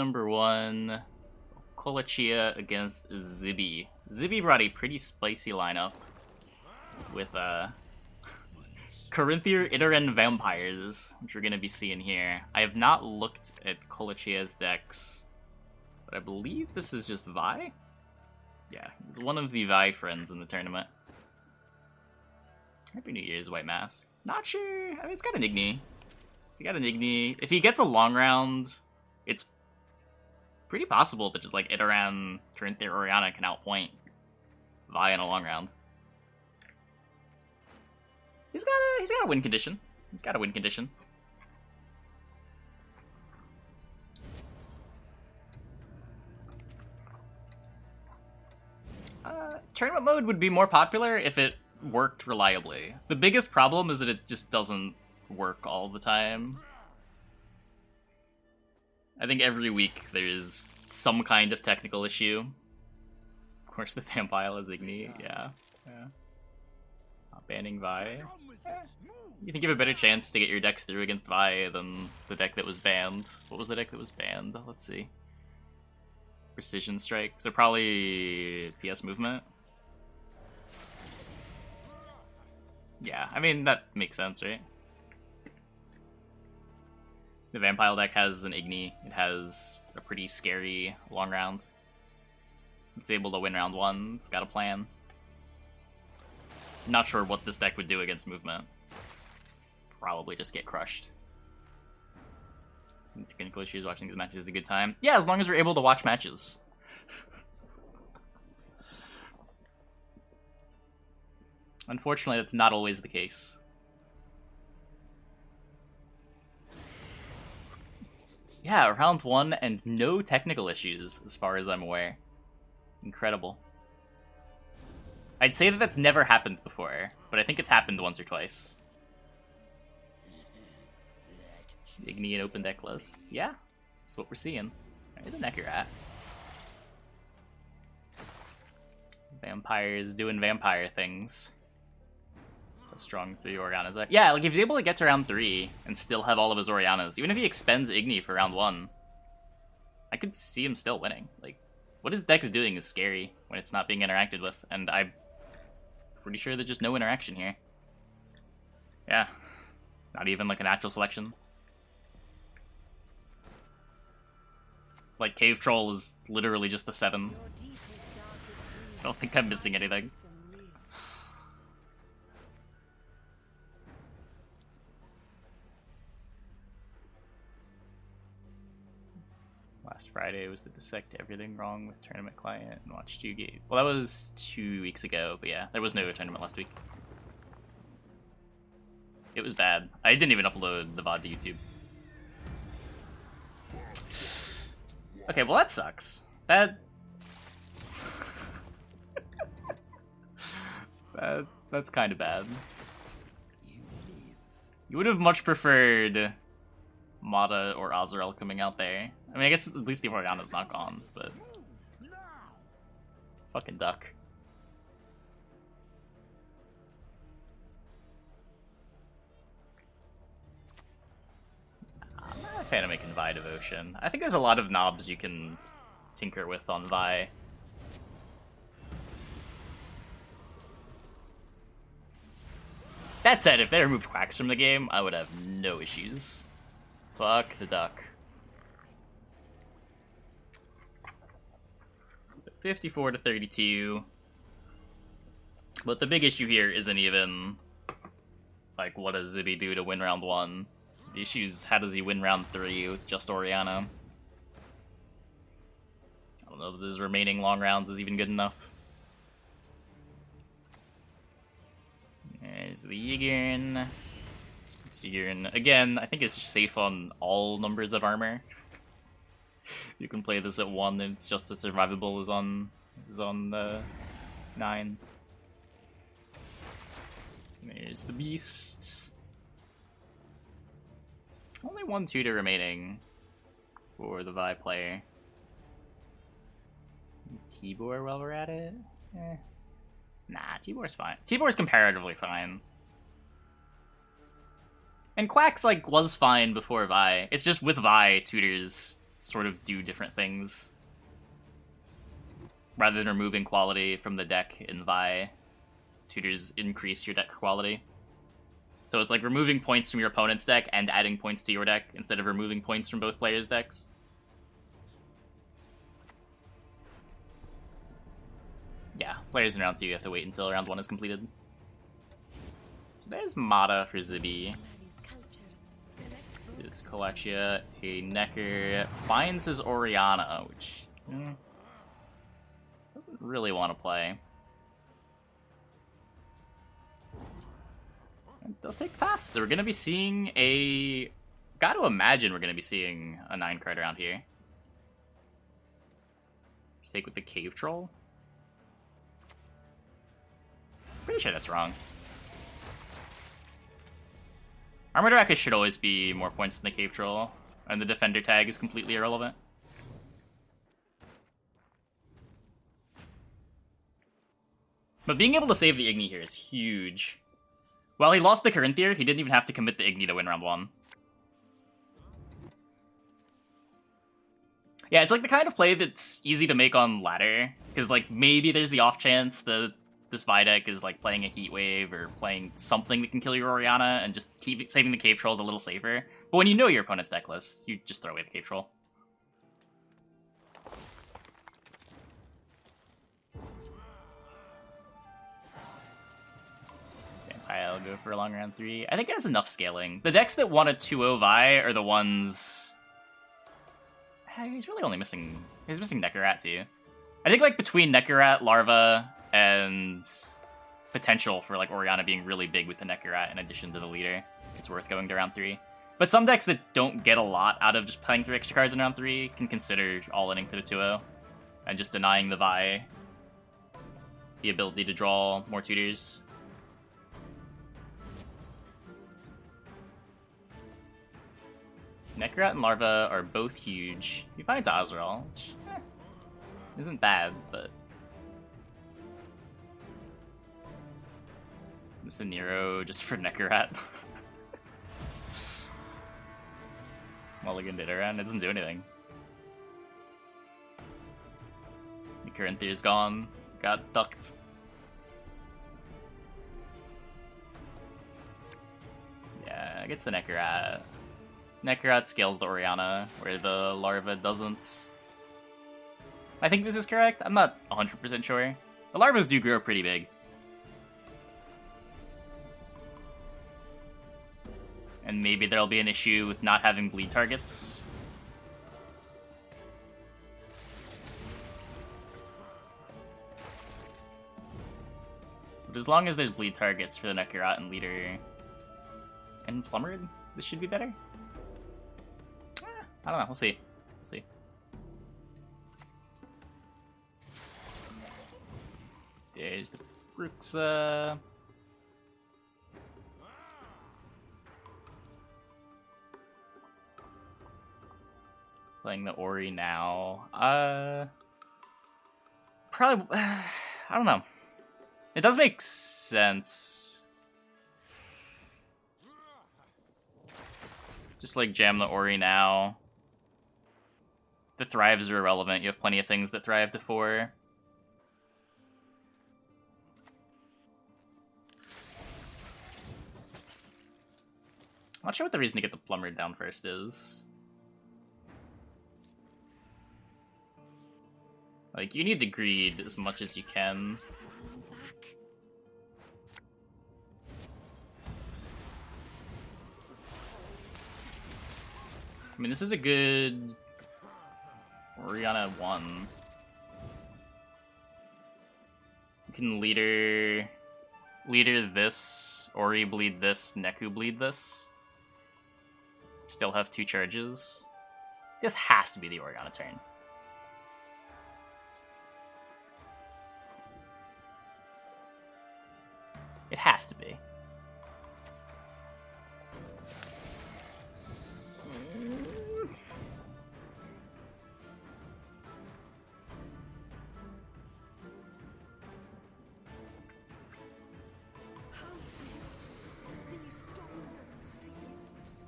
Number 1, Kolachia against Zibby. Zibby brought a pretty spicy lineup with Corinthier, Iteran Vampires, which we're going to be seeing here. I have not looked at Kolachia's decks, but I believe this is just Vi? Yeah, he's one of the Vi friends in the tournament. Happy New Year's, White Mask. Not sure. I mean, it's got an Igni. He got an Igni. If he gets a long round, it's pretty possible that just like Iteran, Corinthier, Oriana can outpoint Vi in a long round. He's got a win condition. He's got a win condition. Tournament mode would be more popular if it worked reliably. The biggest problem is that it just doesn't work all the time. I think every week there's some kind of technical issue. Of course, the Vampire is Igni. Yeah. Not banning Vi. You think you have a better chance to get your decks through against Vi than the deck that was banned. What was the deck that was banned? Let's see. Precision Strike. So probably PS Movement. Yeah, I mean, that makes sense, right? The Vampire deck has an Igni. It has a pretty scary long round. It's able to win round 1. It's got a plan. Not sure what this deck would do against movement. Probably just get crushed. Technical issues, watching these matches is a good time. Yeah, as long as we're able to watch matches. Unfortunately, that's not always the case. Yeah, round 1 and no technical issues, as far as I'm aware. Incredible. I'd say that that's never happened before, but I think it's happened once or twice. Igni and open deck lists. Yeah, that's what we're seeing. There's a Necrorat. Vampires doing vampire things. A strong 3 Oriana's deck. Yeah, like if he's able to get to round 3 and still have all of his Orianas, even if he expends Igni for round 1, I could see him still winning. Like, what his deck's doing is scary when it's not being interacted with, and I'm pretty sure there's just no interaction here. Yeah, not even like a natural selection. Like, Cave Troll is literally just a 7. I don't think I'm missing anything. Last Friday was to dissect everything wrong with Tournament Client and watch 2 games. Well, that was 2 weeks ago, but yeah, there was no tournament last week. It was bad. I didn't even upload the VOD to YouTube. Okay, well that sucks. That's kind of bad. You would have much preferred Mata or Azrael coming out there. I mean, I guess at least the Oriana's not gone, but fucking duck. I'm not a fan of making Vi Devotion. I think there's a lot of knobs you can tinker with on Vi. That said, if they removed Quacks from the game, I would have no issues. Fuck the duck. So 54 to 32. But the big issue here isn't even, like, what does Zibby do to win round 1? The issue is, how does he win round 3 with just Oriana? I don't know if his remaining long rounds is even good enough. There's the Yigern. Yigern. Again, I think it's just safe on all numbers of armor. You can play this at 1 and it's just as survivable as on the 9. There's the Beast. Only 1 tutor remaining for the Vi player. Tibor while we're at it? Nah, Tibor's fine. Tibor's comparatively fine. And Quacks, like, was fine before Vi. It's just with Vi, tutors sort of do different things. Rather than removing quality from the deck in Vi, tutors increase your deck quality. So it's like removing points from your opponent's deck and adding points to your deck instead of removing points from both players' decks. Yeah, players in round 2 you have to wait until round 1 is completed. So there's Mata for Zibi. This Kolachia, a Necker, finds his Oriana, which doesn't really want to play. It does take the pass, so we're going to be seeing a... Gotta imagine we're going to be seeing a 9 card around here. Stake with the Cave Troll? Pretty sure that's wrong. Armored Aracus should always be more points than the Cave Troll, and the Defender tag is completely irrelevant. But being able to save the Igni here is huge. While he lost the Corinthier, he didn't even have to commit the Igni to win round 1. Yeah, it's like the kind of play that's easy to make on ladder, because like maybe there's the off chance that this Vi deck is like playing a Heat Wave or playing something that can kill your Oriana, and just keep saving the Cave Troll is a little safer. But when you know your opponent's deck list, you just throw away the Cave Troll. I'll go for a long round 3. I think it has enough scaling. The decks that want a 2-0 Vi are the ones... He's really only missing... He's missing Neckarat too. I think like between Neckarat, Larva, and potential for like Oriana being really big with the Neckarat in addition to the leader, it's worth going to round 3. But some decks that don't get a lot out of just playing 3 extra cards in round 3 can consider all-inning for the 2-0 and just denying the Vi the ability to draw more tutors. Neckarat and Larva are both huge. He finds Azrael, which isn't bad, but... This is Nero just for Neckarat. Mulligan did around, it doesn't do anything. The Corinthier's gone, got ducked. Yeah, gets the Neckarat. Neckarat scales the Oriana, where the Larva doesn't. I think this is correct. I'm not 100% sure. The Larvas do grow pretty big. And maybe there'll be an issue with not having bleed targets. But as long as there's bleed targets for the Neckarat and Leader and Plummered, this should be better. I don't know, we'll see. We'll see. There's the Bruxa. Playing the Ori now. Probably, I don't know. It does make sense. Just like jam the Ori now. The thrives are irrelevant. You have plenty of things that thrive to 4. I'm not sure what the reason to get the Plumber down first is. Like, you need to greed as much as you can. I mean, this is a good Oriana 1. You can leader this, Ori bleed this, Neku bleed this. Still have 2 charges. This has to be the Oriana turn. It has to be.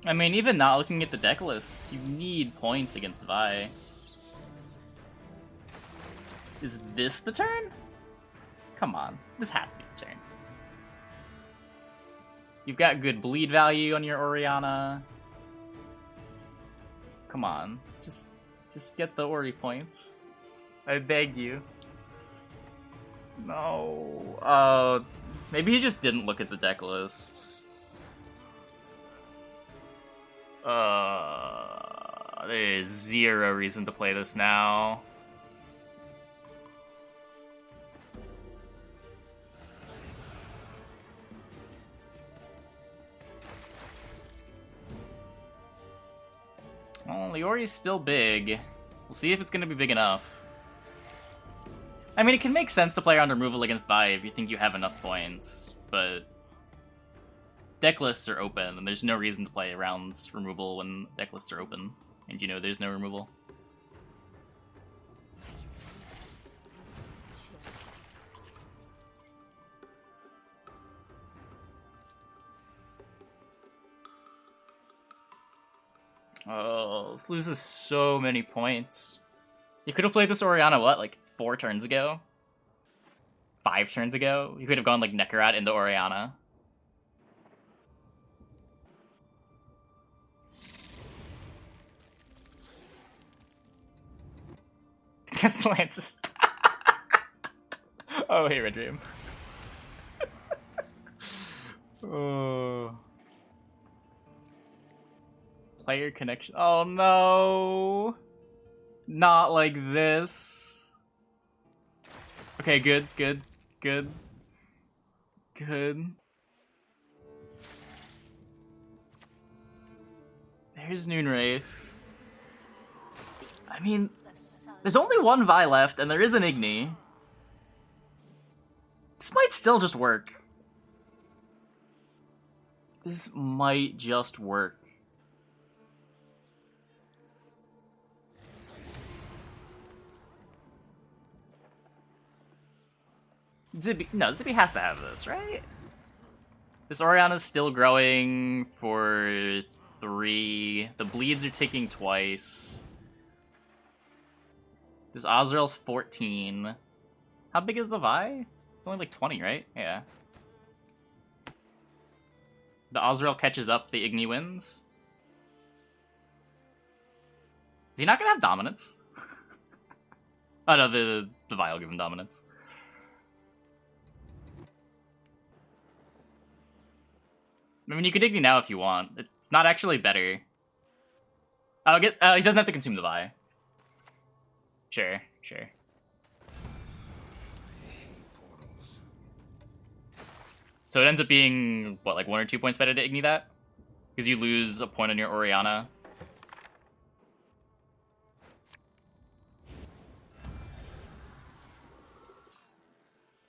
I mean, even not looking at the deck lists, you need points against Vi. Is this the turn? Come on, this has to be the turn. You've got good bleed value on your Orianna. Come on, just get the Ori points. I beg you. No. Maybe he just didn't look at the deck lists. There's zero reason to play this now. Well, Leori's still big. We'll see if it's gonna be big enough. I mean, it can make sense to play around removal against Vi if you think you have enough points, but deck lists are open, and there's no reason to play rounds removal when deck lists are open, and you know there's no removal. Oh, this loses so many points. You could have played this Orianna, what, like 4 turns ago? 5 turns ago? You could have gone like Nekarat into Orianna. Lances. Oh, hey, Red Dream. Oh. Player connection. Oh no! Not like this. Okay, good. There's Noonwraith. I mean, there's only one Vi left, and there is an Igni. This might still just work. This might just work. Zippy has to have this, right? This Orianna's still growing for 3. The bleeds are ticking twice. This Azrael's 14. How big is the Vi? It's only like 20, right? Yeah. The Azrael catches up, the Igni wins. Is he not gonna have dominance? Oh no, the Vi will give him dominance. I mean, you could Igni now if you want. It's not actually better. Oh, he doesn't have to consume the Vi. Sure. So it ends up being, what, like 1 or 2 points better to Igni that? Because you lose a point on your Orianna.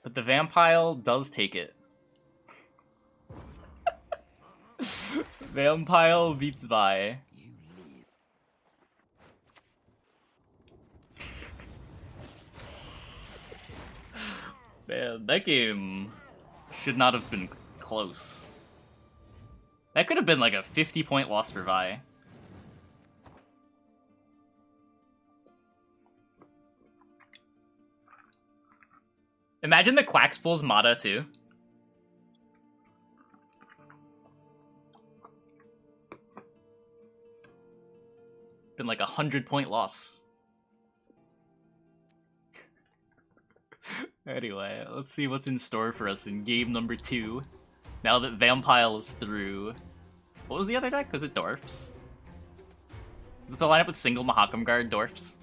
But the Vampire does take it. Vampire beats Vi. Man, that game should not have been close. That could have been like a 50-point loss for Vi. Imagine the Quacks pulls Mata too. Been like a 100-point loss. Anyway, let's see what's in store for us in game number 2. Now that Vampire is through. What was the other deck? Was it Dwarfs? Was it the lineup with single Mahakam Guard Dwarfs?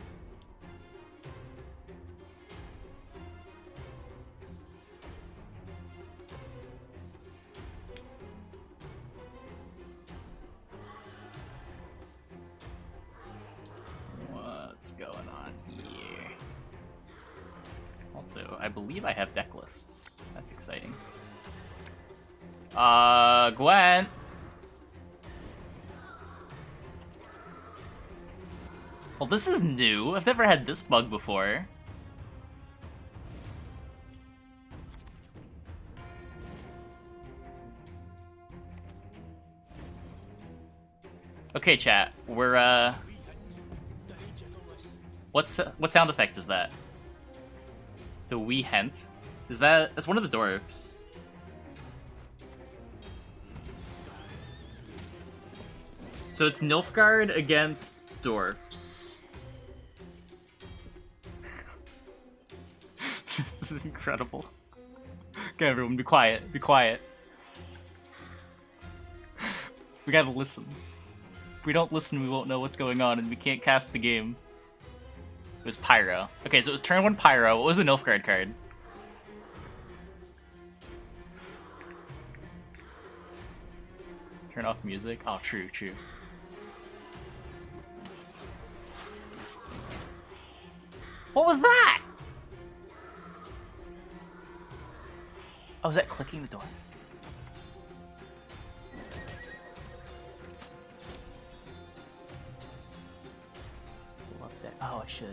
What's going on here? Also, I believe I have deck lists. That's exciting. Gwent. Well, this is new. I've never had this bug before. Okay, chat. We're what sound effect is that? The wee hint? That's one of the dwarfs. So it's Nilfgaard against dwarfs. This is incredible. Okay, everyone, be quiet. Be quiet. We gotta listen. If we don't listen, we won't know what's going on, and we can't cast the game. It was Pyro. Okay, so it was turn 1 Pyro. What was the Nilfgaard card? Turn off music? Oh, true, true. What was that? Oh, is that clicking the door? Oh, I should.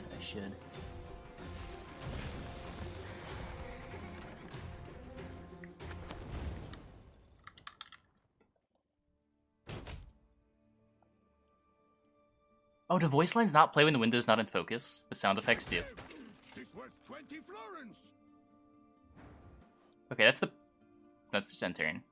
Oh, do voice lines not play when the window's not in focus? The sound effects do. It's worth 20 florins. Okay, that's just end turn.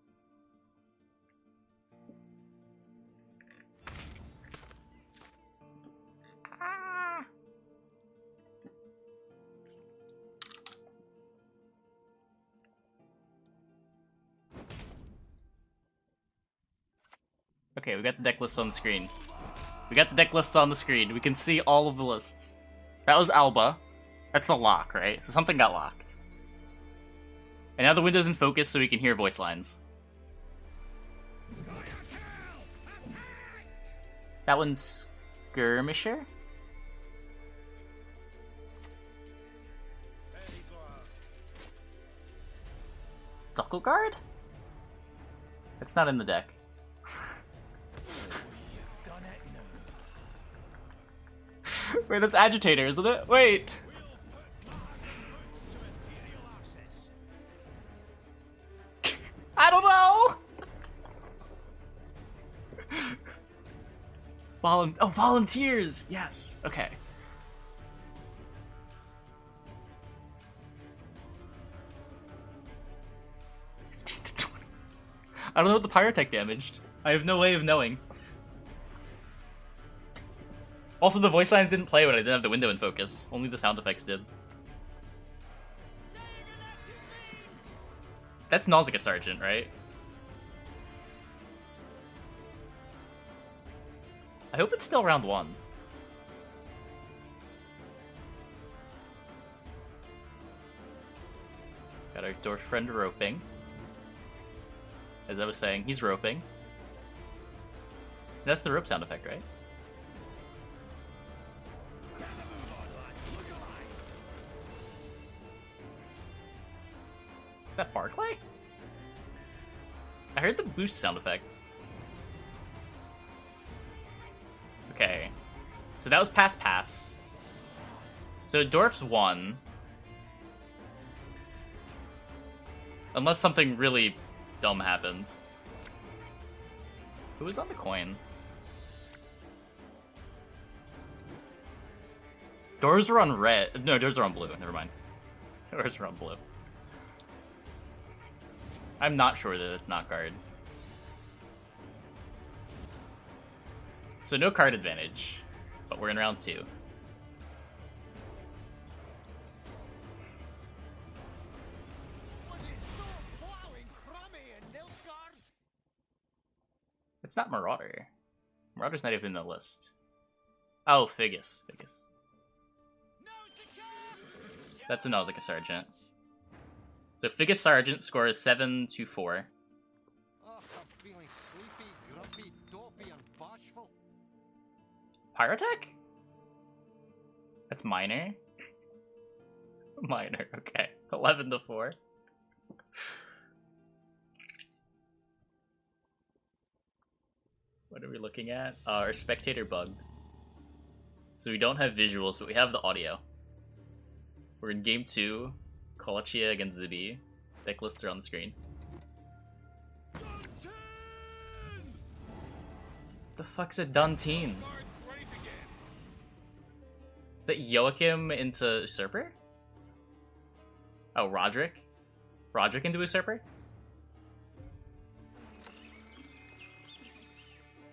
Okay, we got the deck lists on the screen. We can see all of the lists. That was Alba. That's the lock, right? So something got locked. And now the window's in focus so we can hear voice lines. That one's Skirmisher? Nilfgaard? It's not in the deck. Wait, that's Agitator, isn't it? Wait! I don't know! Volunteers! Yes, okay. I don't know what the Pyrotech damaged. I have no way of knowing. Also, the voice lines didn't play when I didn't have the window in focus. Only the sound effects did. That's Nausicaa Sergeant, right? I hope it's still round 1. Got our dwarf friend roping. As I was saying, he's roping. That's the rope sound effect, right? Is that Barclay? I heard the boost sound effect. Okay. So that was pass. So Dwarfs won. Unless something really dumb happened. Who was on the coin? Doors were on red. No, doors are on blue. Never mind. Doors are on blue. I'm not sure that it's not guard. So no card advantage, but we're in round 2. Was it so plowing crummy in Nilfgaard? It's not Marauder. Marauder's not even in the list. Oh, Figus. That's a Nausicaa Sergeant. So Figus Sergeant scores 7-4. Oh, I'm feeling sleepy, grumpy, dopey, and bashful. Pyrotech? That's minor. Minor, okay. 11-4. What are we looking at? Our Spectator bugged. So we don't have visuals, but we have the audio. We're in game 2. Kolachia against Zibi. Deck lists are on the screen. The fuck's a Duntine? Is that Joachim into Usurper? Oh, Roderick? Roderick into Usurper?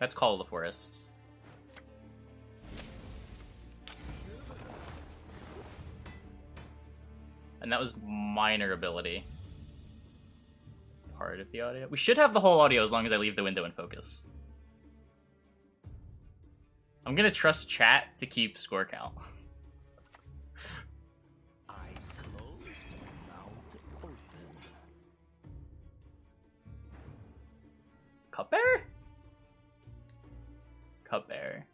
That's Call of the Forests. And that was minor ability. Part of the audio. We should have the whole audio as long as I leave the window in focus. I'm gonna trust chat to keep score count. Eyes closed, mouth open. Cupbearer? Cupbearer.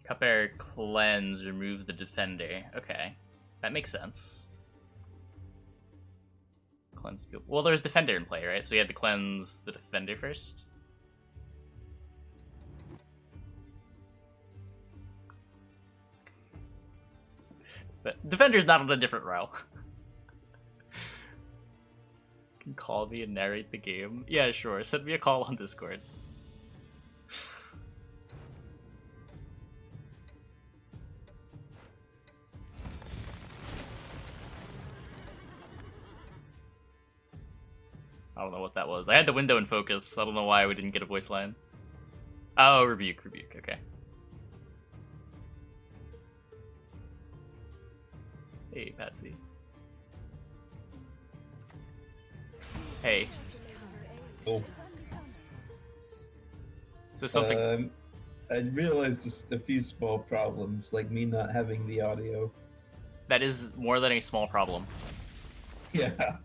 Cupbearer cleanse, remove the defender. Okay, that makes sense. Cleanse scoop. Well, there's defender in play, right? So we had to cleanse the defender first. But defender's not on a different row. Can call me and narrate the game. Yeah, sure. Send me a call on Discord. I don't know what that was. I had the window in focus. I don't know why we didn't get a voice line. Oh, rebuke, okay. Hey, Patsy. Hey. Oh. So something... I realized just a few small problems, like me not having the audio. That is more than a small problem. Yeah.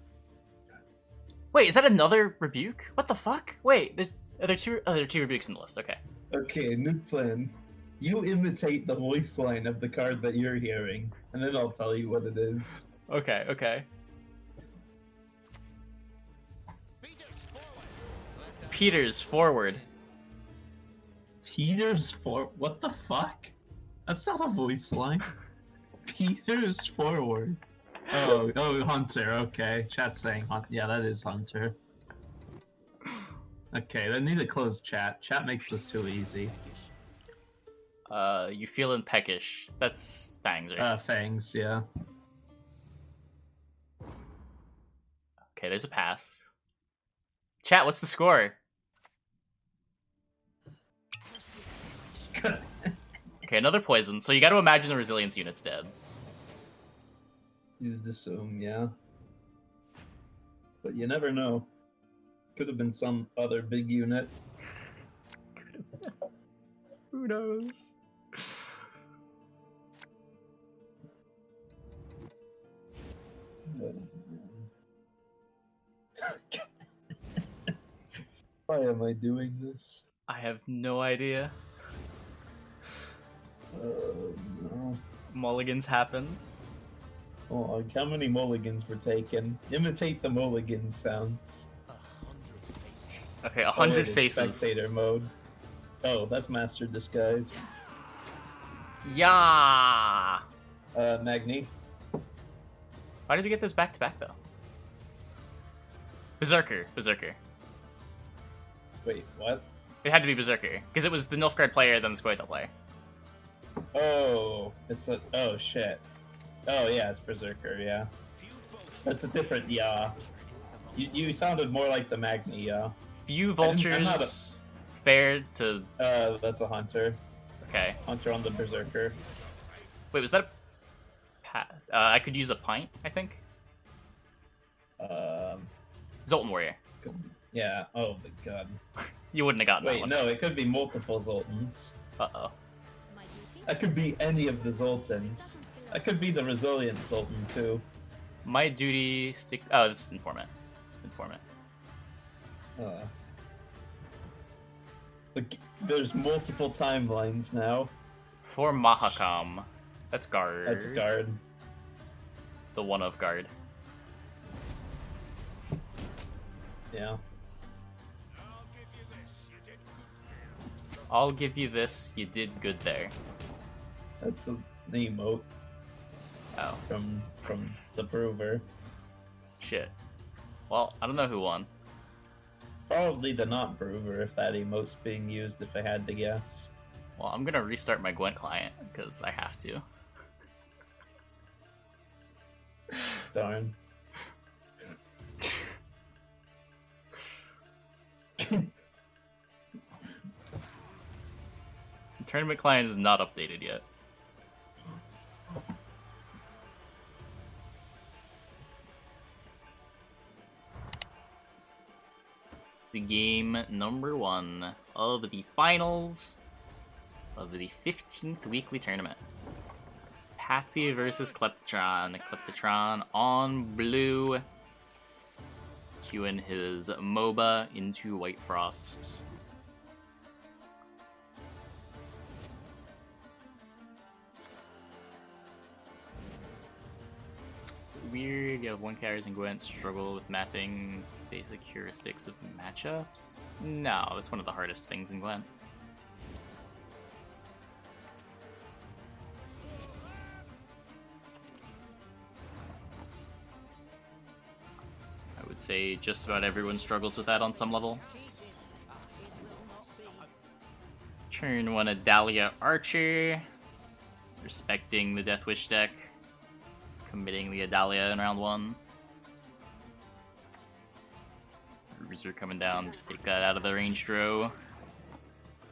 Wait, is that another rebuke? What the fuck? Wait, are there two rebukes in the list, okay. Okay, new plan. You imitate the voice line of the card that you're hearing, and then I'll tell you what it is. Okay. Peters forward. Peters for what the fuck? That's not a voice line. Peters forward. Oh, Hunter. Okay, chat's saying Hunter. Yeah, that is Hunter. Okay, I need to close chat. Chat makes this too easy. You feeling peckish? That's Fangs, right? Fangs, yeah. Okay, there's a pass. Chat, what's the score? Okay, another poison. So you got to imagine the resilience unit's dead. You'd assume, yeah. But you never know. Could have been some other big unit. Who knows? Why am I doing this? I have no idea. No. Mulligans happened. Oh, how many mulligans were taken? Imitate the mulligan sounds. Okay, 100 it's faces. Spectator mode. Oh, that's Master Disguise. Yeah. Magni. Why did we get this back to back though? Berserker. Wait, what? It had to be Berserker because it was the Nilfgaard player then the Squirtle player. Oh, it's a. Oh shit. Oh yeah, it's Berserker. Yeah. That's a different yeah. You sounded more like the Magni yeah. Few vultures fair to. That's a Hunter. Okay. Hunter on the Berserker. Wait, was that a pass? I could use a pint, I think. Zoltan Warrior. Yeah. Oh my god. You wouldn't have gotten that Wait, one. no, it could be multiple Zoltans. Uh-oh. That could be any of the Zoltans. That could be the Resilient Zoltan too. My duty stick. Oh, it's Informant. It's Informant. Look, there's multiple timelines now. For Mahakam. That's guard. That's guard. The one of guard. Yeah. I'll give you this. You did good there. That's an emote Oh, from the Prover. shit. Well, I don't know who won. Probably the not Brewer if that emote's being used, if I had to guess. Well, I'm gonna restart my Gwent client, because I have to. Darn. The tournament client is not updated yet. The game number 1 of the finals of the 15th weekly tournament. Patsy versus Kleptotron. Kleptotron on blue. Queuing his MOBA into White Frost. It's weird. You have one carries and Gwent struggle with mapping basic heuristics of matchups. No, it's one of the hardest things in Gwent. I would say just about everyone struggles with that on some level. Turn 1 Adalia Archer, respecting the Death Wish deck, committing the Adalia in round 1. Bruiser coming down, just take that out of the range row.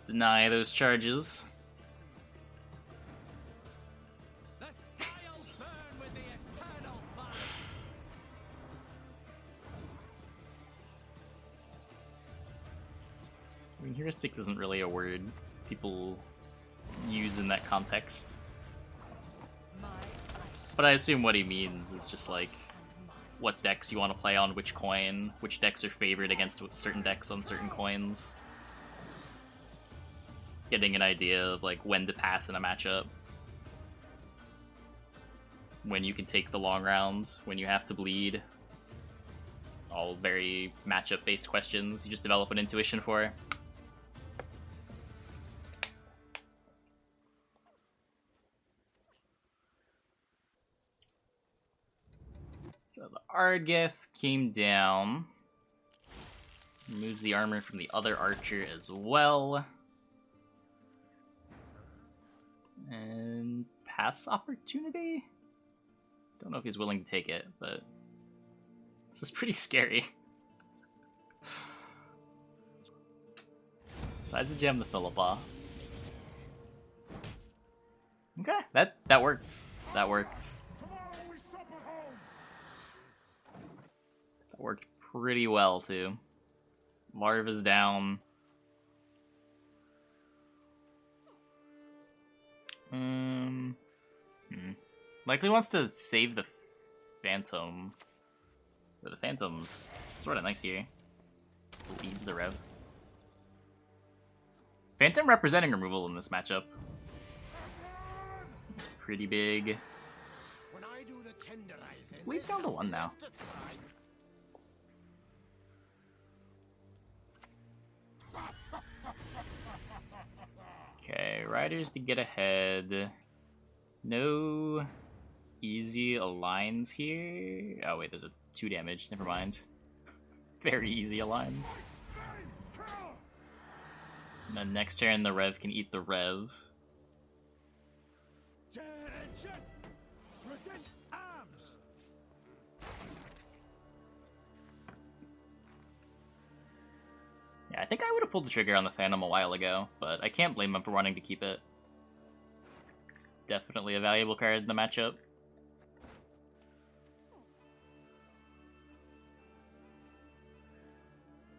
Deny those charges. I mean, heuristics isn't really a word people use in that context. But I assume what he means is just like what decks you want to play on which coin, which decks are favored against certain decks on certain coins. Getting an idea of like when to pass in a matchup. When you can take the long round, when you have to bleed. All very matchup-based questions you just develop an intuition for. So the Ardgith came down. Removes the armor from the other archer as well. And pass opportunity? Don't know if he's willing to take it, but this is pretty scary. Decides to jam the Philippa. Okay, that worked. That worked. That worked pretty well too. Larva's down. Likely wants to save the Phantom. But the Phantom's sort of nice here. Leads the rev. Phantom representing removal in this matchup. It's pretty big. This bleeds down to 1 now. Okay, Riders to get ahead. No easy aligns here. Oh wait, there's a 2 damage. Never mind. Very easy aligns. And then next turn, the Rev can eat the Rev. Yeah, I think I would have pulled the trigger on the Phantom a while ago, but I can't blame him for wanting to keep it. It's definitely a valuable card in the matchup.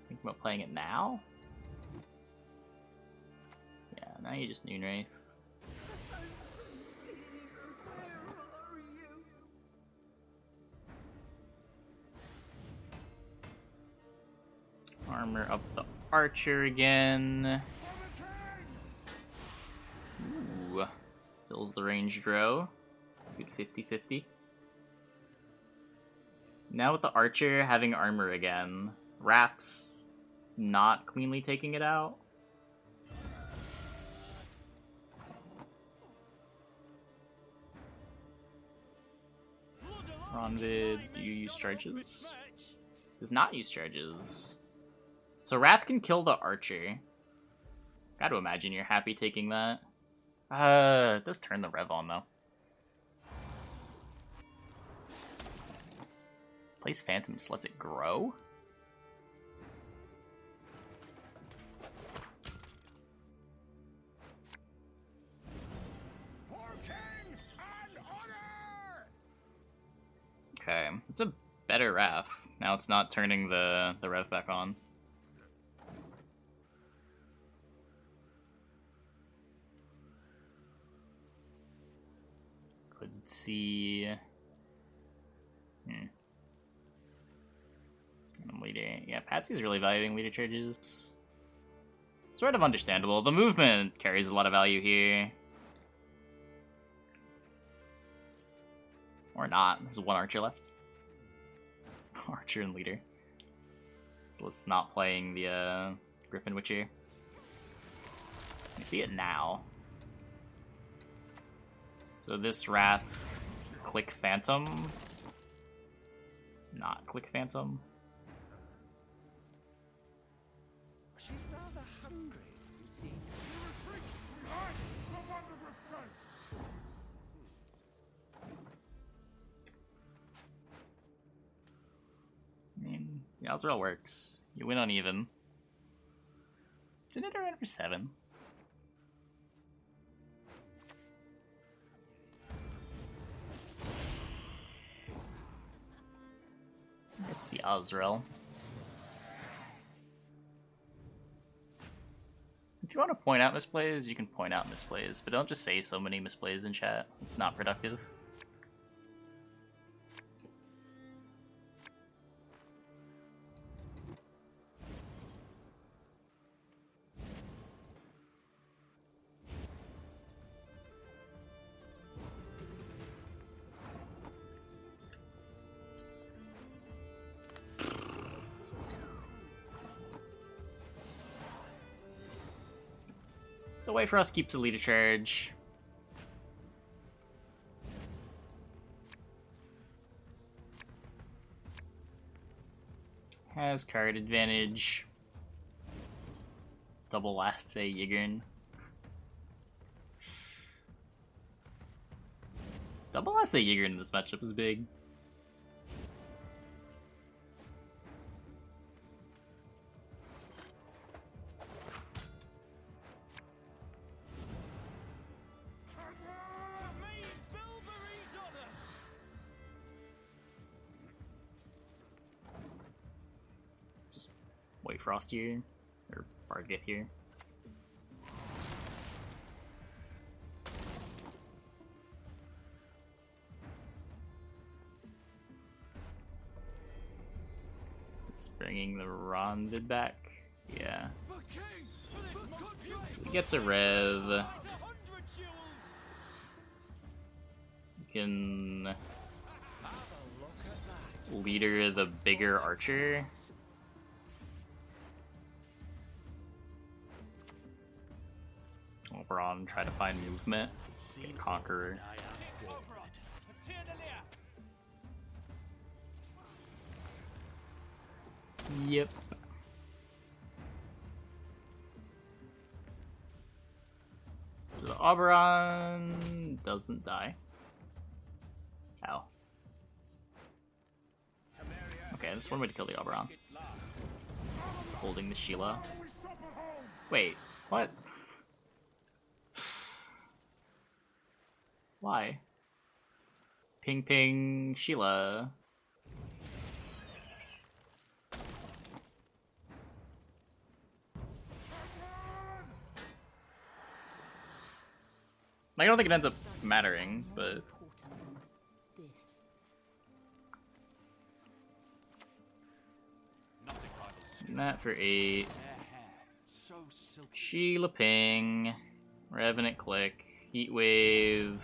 Think about playing it now? Yeah, now you just Noon Wraith. Armor up the Archer again. Ooh. Fills the range row. Good 50-50. Now with the Archer having armor again, Wrath's not cleanly taking it out. Ronvid, do you use charges? Does not use charges. So Wrath can kill the archer. Gotta imagine you're happy taking that. It does turn the rev on though. Plays Phantom, just lets it grow? Okay, it's a better Wrath. Now it's not turning the rev back on. Could see... Leader. Yeah, Patsy's really valuing leader charges. Sort of understandable. The movement carries a lot of value here. Or not. There's one archer left. Archer and leader. So let's not playing the Griffin Witcher. I see it now. So this Wrath, click Phantom. Not click Phantom. She's rather hungry, you see. I mean, the Azrael works. You win uneven. Didn't it around for 7? It's the Azrael. If you want to point out misplays, you can point out misplays, but don't just say so many misplays in chat. It's not productive. So wait for us keeps a leader charge. Has card advantage. Double last say Yigern. Double last say Yigern in this matchup is big. Frost here, or Bargith here. It's bringing the Rondid back. Yeah. So he gets a rev. You can leader the bigger archer. Oberon, try to find movement. Get Conqueror. Yep. So the Oberon doesn't die. Ow. Okay, that's one way to kill the Oberon. Holding the Sheila. Wait, what? Why? Ping ping Sheila. I don't think it ends up mattering, but that for 8. Sheila ping. Revenant click. Heatwave.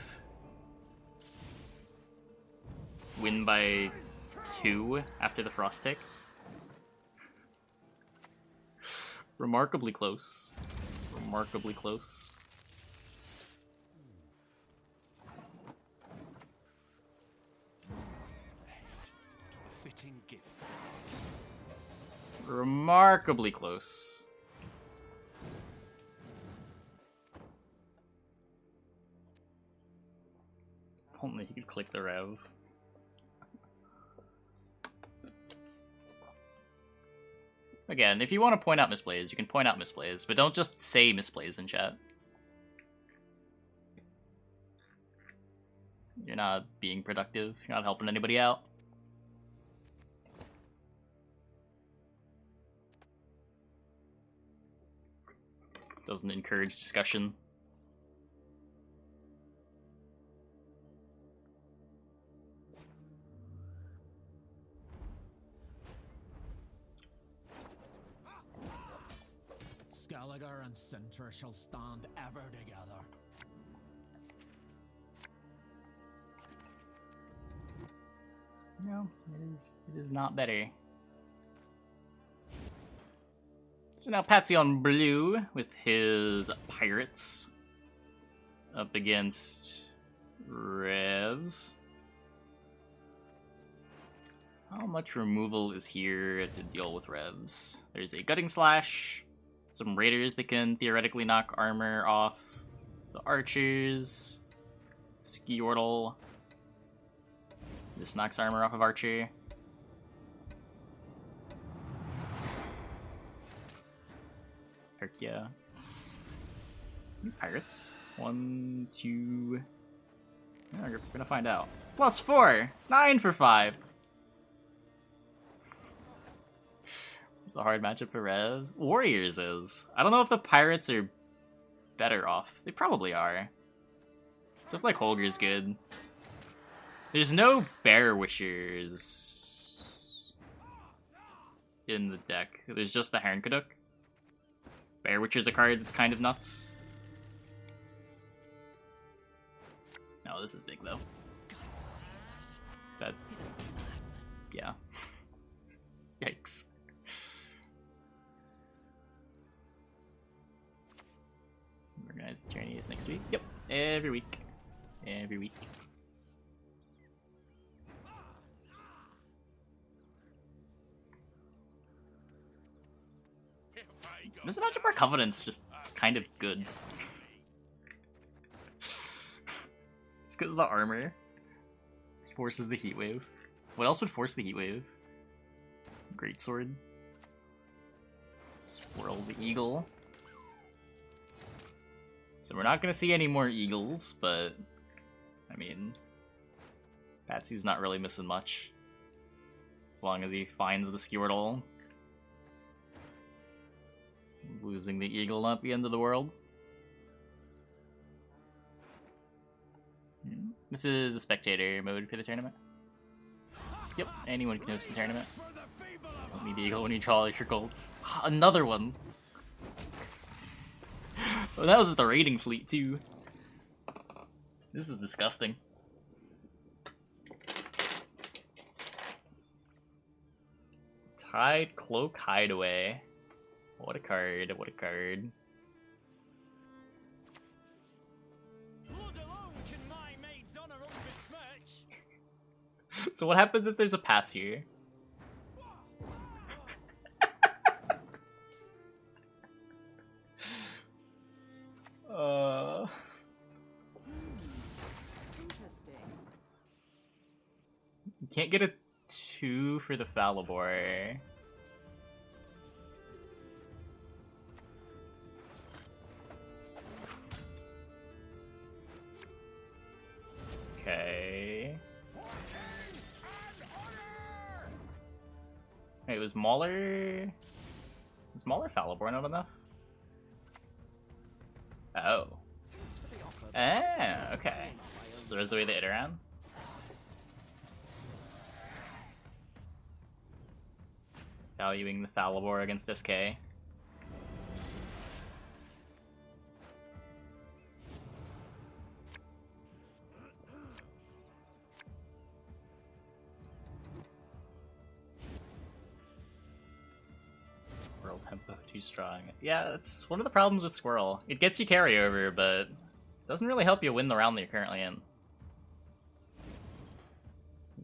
Win by 2 after the frost tick. Remarkably close. Remarkably close. A fitting gift. Remarkably close. Only he could click the rev. Again, if you want to point out misplays, you can point out misplays, but don't just say misplays in chat. You're not being productive, you're not helping anybody out. Doesn't encourage discussion. Skelliger and Sinter shall stand ever together. No, it is not better. So now Patsy on blue with his pirates up against Revs. How much removal is here to deal with Revs? There's a Gutting Slash, some raiders that can theoretically knock armor off the archers, Skjortl. This knocks armor off of Archer. Herkia. New pirates. 1, 2. Yeah, we're gonna find out. +4! 9 for 5! It's the hard matchup for Revs. Warriors is. I don't know if the pirates are better off. They probably are. Stuff like Holger's good. There's no Bear Wishers in the deck. There's just the Hernkaduk. Bear Witcher's a card that's kind of nuts. No, this is big though. That. Yeah. Yikes. Organized journeys next week. Yep, every week. Every week. This matchup, our Covenant's just kind of good. It's because of the armor. Forces the heat wave. What else would force the heat wave? Greatsword. Swirl the eagle. So we're not gonna see any more eagles, but I mean, Patsy's not really missing much. As long as he finds the Skjortl. Losing the eagle, not the end of the world. This is a spectator mode for the tournament. Yep, anyone can host the tournament. Don't need the eagle when you draw your golds. Another one! Oh, that was with the raiding fleet too. This is disgusting. Tide Cloak Hideaway. What a card, what a card. So what happens if there's a pass here? You can't get a 2 for the Falibor. Okay. Wait, was Mauler... Was Mauler Falibor not enough? Oh. Ah, okay. Just throws away the Iteran. Valuing the Falibor against SK. Squirrel tempo too strong. Yeah, that's one of the problems with Squirrel. It gets you carryover, but doesn't really help you win the round that you're currently in.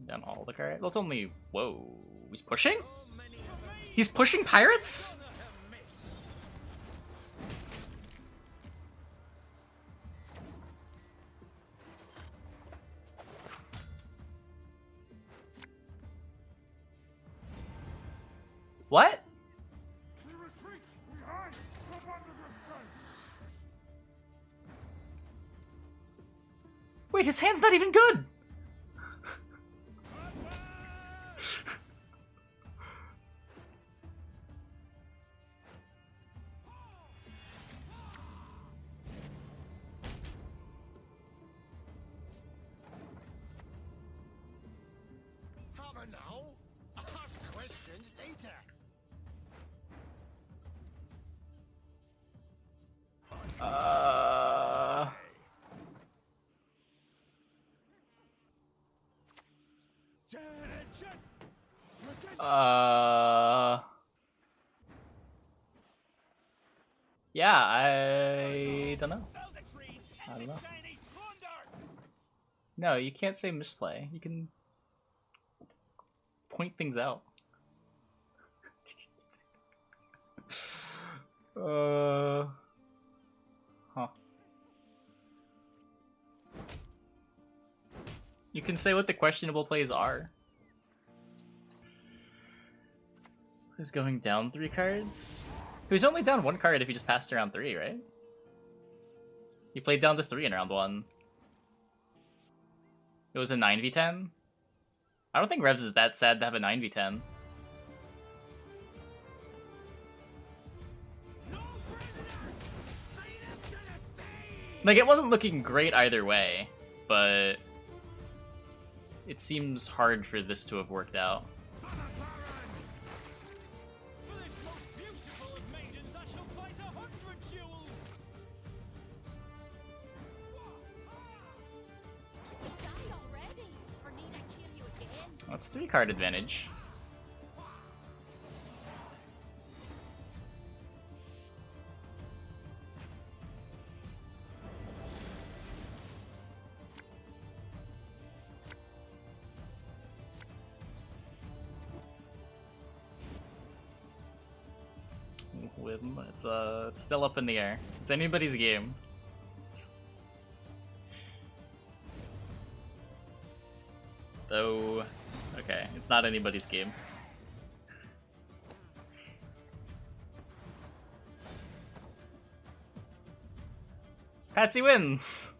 Done all the cards. Well, it's only... Whoa. He's pushing? He's pushing pirates? What? Wait, his hand's not even good! Hammer now. Ask questions later. Yeah, I don't know. I don't know. No, you can't say misplay. You can point things out. Huh. You can say what the questionable plays are. Who's going down 3 cards? He was only down 1 card if he just passed around 3, right? He played down to 3 in round 1. It was a 9v10? I don't think Revs is that sad to have a 9v10. Like, it wasn't looking great either way, but it seems hard for this to have worked out. That's 3 card advantage. Whim. It's still up in the air. It's anybody's game. Though, okay, it's not anybody's game. Patsy wins!